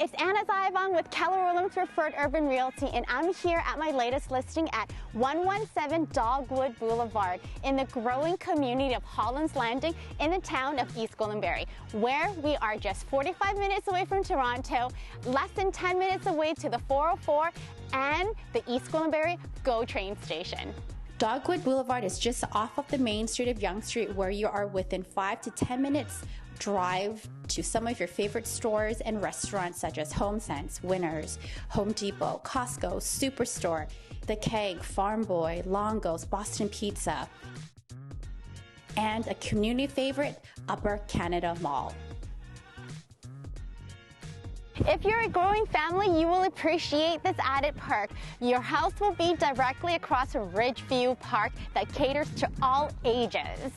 It's Anna Zayavong with Keller Williams Preferred Urban Realty, and I'm here at my latest listing at 117 Dog Wood Blvd in the growing community of Holland's Landing in the town of East Gwillimbury, where we are just 45 minutes away from Toronto, less than 10 minutes away to the 404 and the East Gwillimbury GO train station. Dog Wood Blvd is just off of the main street of Yonge Street, where you are within 5 to 10 minutes drive to some of your favorite stores and restaurants such as HomeSense, Winners, Home Depot, Costco, Superstore, The Keg, Farm Boy, Longo's, Boston Pizza, and a community favorite, Upper Canada Mall. If you're a growing family, you will appreciate this added perk. Your house will be directly across from Ridgeview Park that caters to all ages.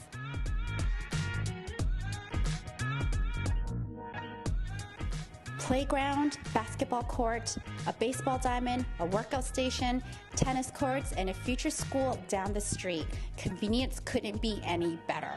Playground, basketball court, a baseball diamond, a workout station, tennis courts, and a future school down the street. Convenience couldn't be any better.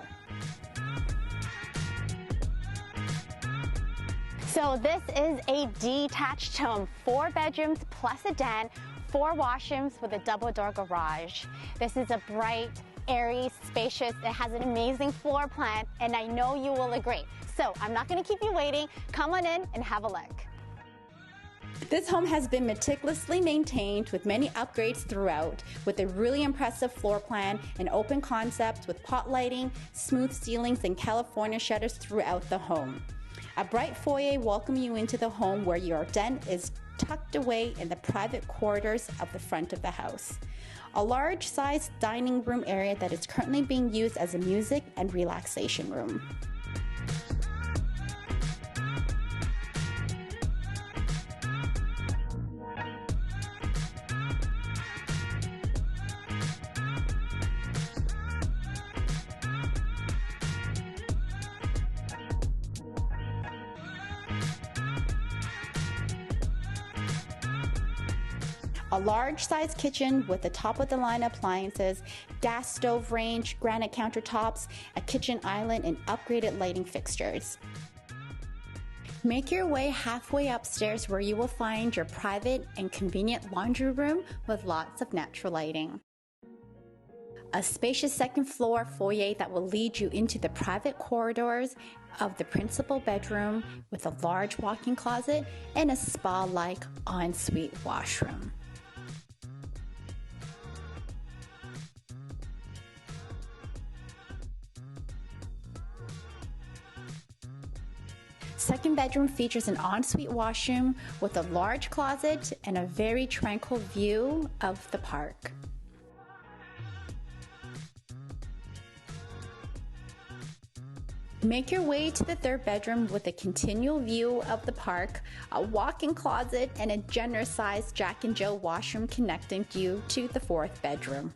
So this is a detached home, 4 bedrooms plus a den, 4 washrooms with a double door garage. This is a bright, airy, spacious. It has an amazing floor plan, and I know you will agree. So I'm not going to keep you waiting. Come on in and have a look. This home has been meticulously maintained with many upgrades throughout, with a really impressive floor plan, an open concept with pot lighting, smooth ceilings, and California shutters throughout the home. A bright foyer welcomes you into the home, where your den is tucked away in the private corridors of the front of the house. A large-sized dining room area that is currently being used as a music and relaxation room. A large-sized kitchen with the top-of-the-line appliances, gas stove range, granite countertops, a kitchen island, and upgraded lighting fixtures. Make your way halfway upstairs, where you will find your private and convenient laundry room with lots of natural lighting. A spacious second floor foyer that will lead you into the private corridors of the principal bedroom with a large walk-in closet and a spa-like ensuite washroom. Second bedroom features an ensuite washroom with a large closet and a very tranquil view of the park. Make your way to the third bedroom with a continual view of the park, a walk-in closet, and a generous-sized Jack and Jill washroom connecting you to the fourth bedroom.